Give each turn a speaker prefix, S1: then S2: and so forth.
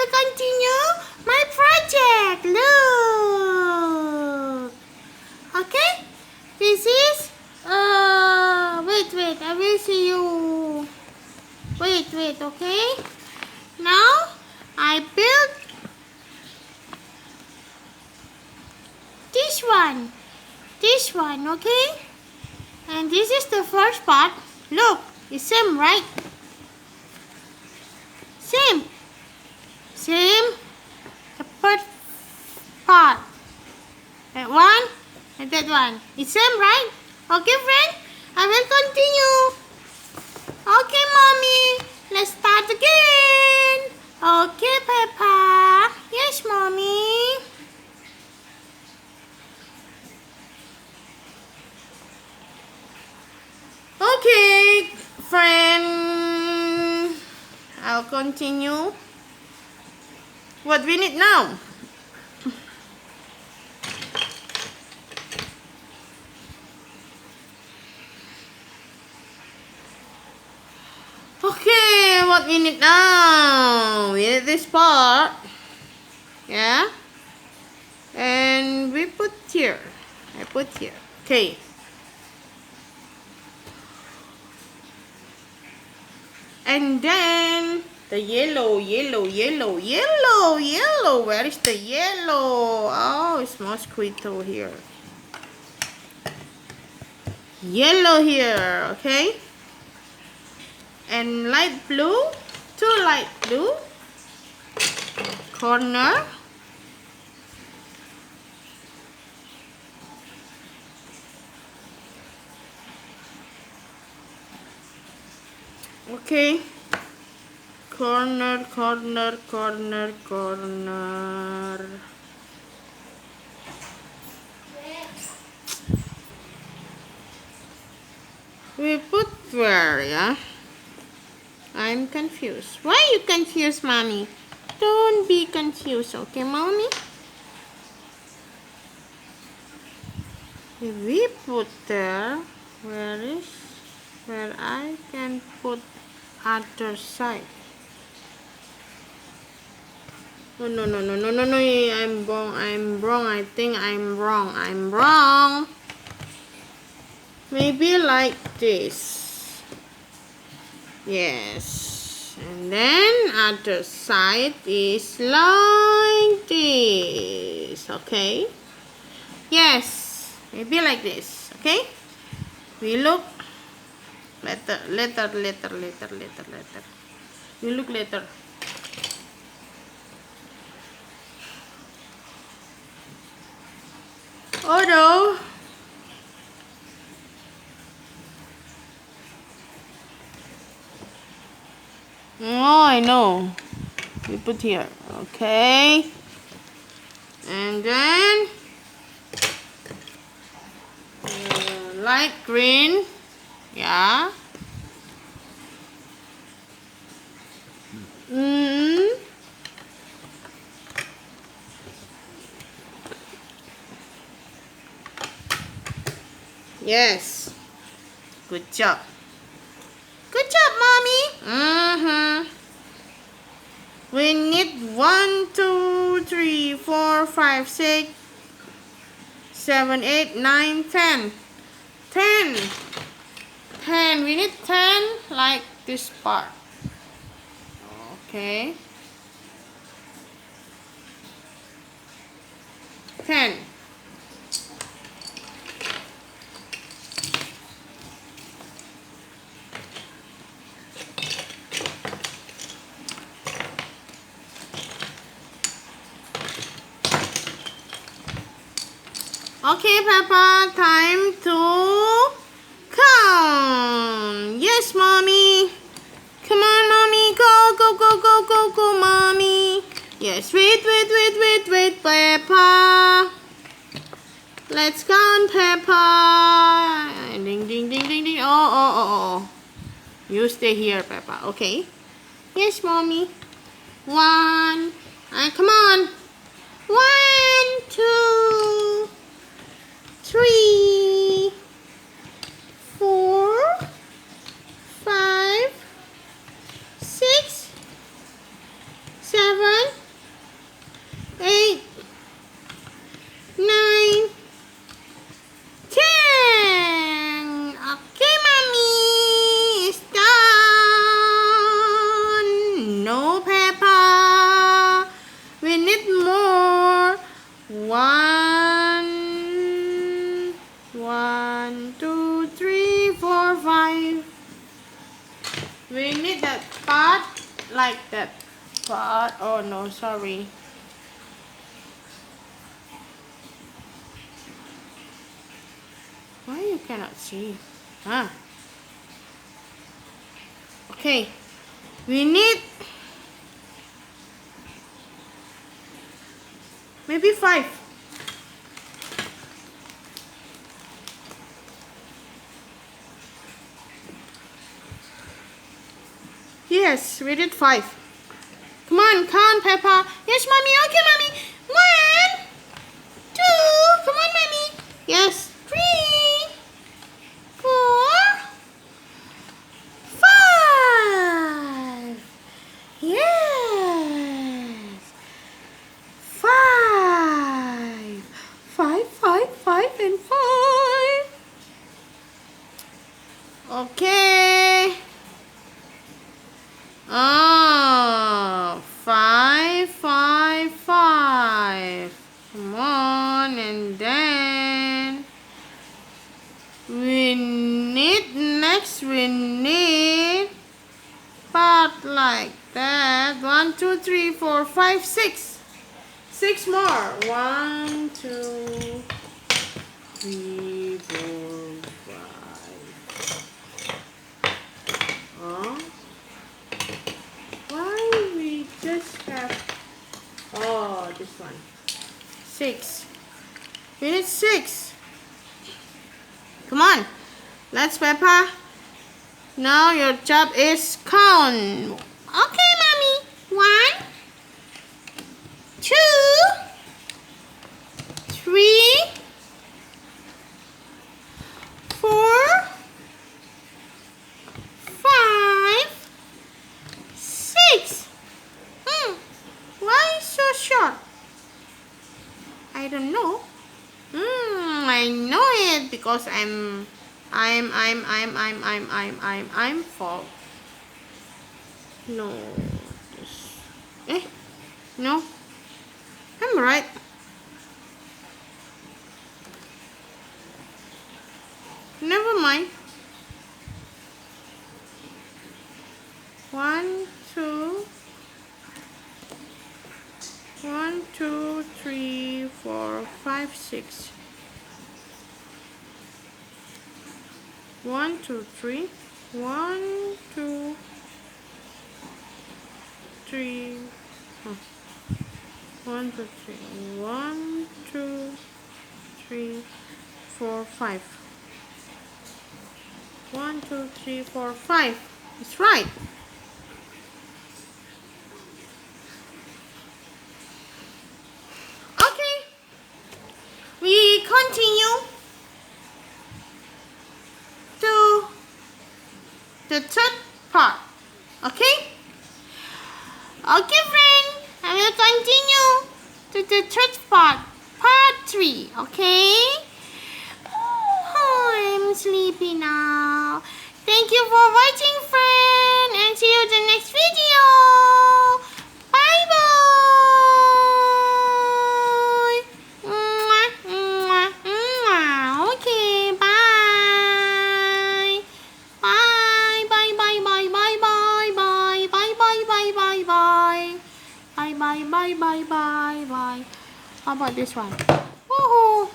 S1: will continue my project. Look. Okay. This is wait. I will see you. Wait. Okay. Now I built this one. Okay. And this is the first part. Look, it's same, right? Same. The first part. That one and that one. It's same, right? Okay, friend. I will continue. Okay, mommy. Let's start again. Okay, Peppa. Yes, mommy. Okay, friend. I'll continue. What we need now? Okay, what we need now? We need this part. Yeah. And we put here. I put here. Okay. And then the yellow. Where is the yellow? Oh, it's mosquito here. Yellow here, okay? And light blue, 2 light blue. Corner. Okay. Corner. We put where, yeah? I'm confused. Why you confused, mommy? Don't be confused, okay, mommy? If we put there, where I can put other side? Oh, no, I'm wrong. I think I'm wrong. Maybe like this. Yes. And then other side is like this. Okay. Yes. Maybe like this. Okay. We look later. We look later. Oh no. Oh, I know. We put here. Okay. And then light green. Yeah. Yes. Good job. Good job, mommy. We need 1, 2, 3, 4, 5, 6, 7, 8, 9, 10. 10. We need 10 like this part. Okay. 10. Okay, Peppa, time to count. Yes, mommy. Come on, mommy. Go, mommy. Yes, wait, Peppa. Let's count, Peppa. Ding. Oh. You stay here, Peppa. Okay. Yes, mommy. 1. Come on. 1, 2, 3, 4, 5, 6, 7, part like that part. Oh no, sorry. Why you cannot see? Huh? Okay. We need maybe 5. Yes, we did 5. Come on, count, Peppa. Yes, mommy. Okay, mommy. 1, 2. Come on, mommy. Yes, 3, 4, 5. Yes. 5. 5, 5, 5, and 5. Okay. Oh, 5, 5, 5. Come on, and then we need part like that. 1, 2, 3, 4, 5, 6. 6 more. 1, 2, 3, 4, 5. Oh. Why we just have this one 6. We need 6. Come on, let's Peppa. Now your job is count. Okay, mommy. 1, 2, 3, 4, 5, 6. Why so short? I don't know. I know it because I'm fault. No. No. I'm right. Never mind. 1, 2. 1, 2, 3, 4, 5, 6. 1, 2, 3. 1, 2, 3. 1, 2, 3. 1, 2, 3, 4, 5. 1, 2, 3, 4, 5. It's right. We continue to the third part. Okay? Okay, friend. I will continue to the third part. Part 3. Okay? Oh, I'm sleepy now. Thank you for watching, friend. And see you in the next video. Bye-bye. Bye. How about this one? Woohoo!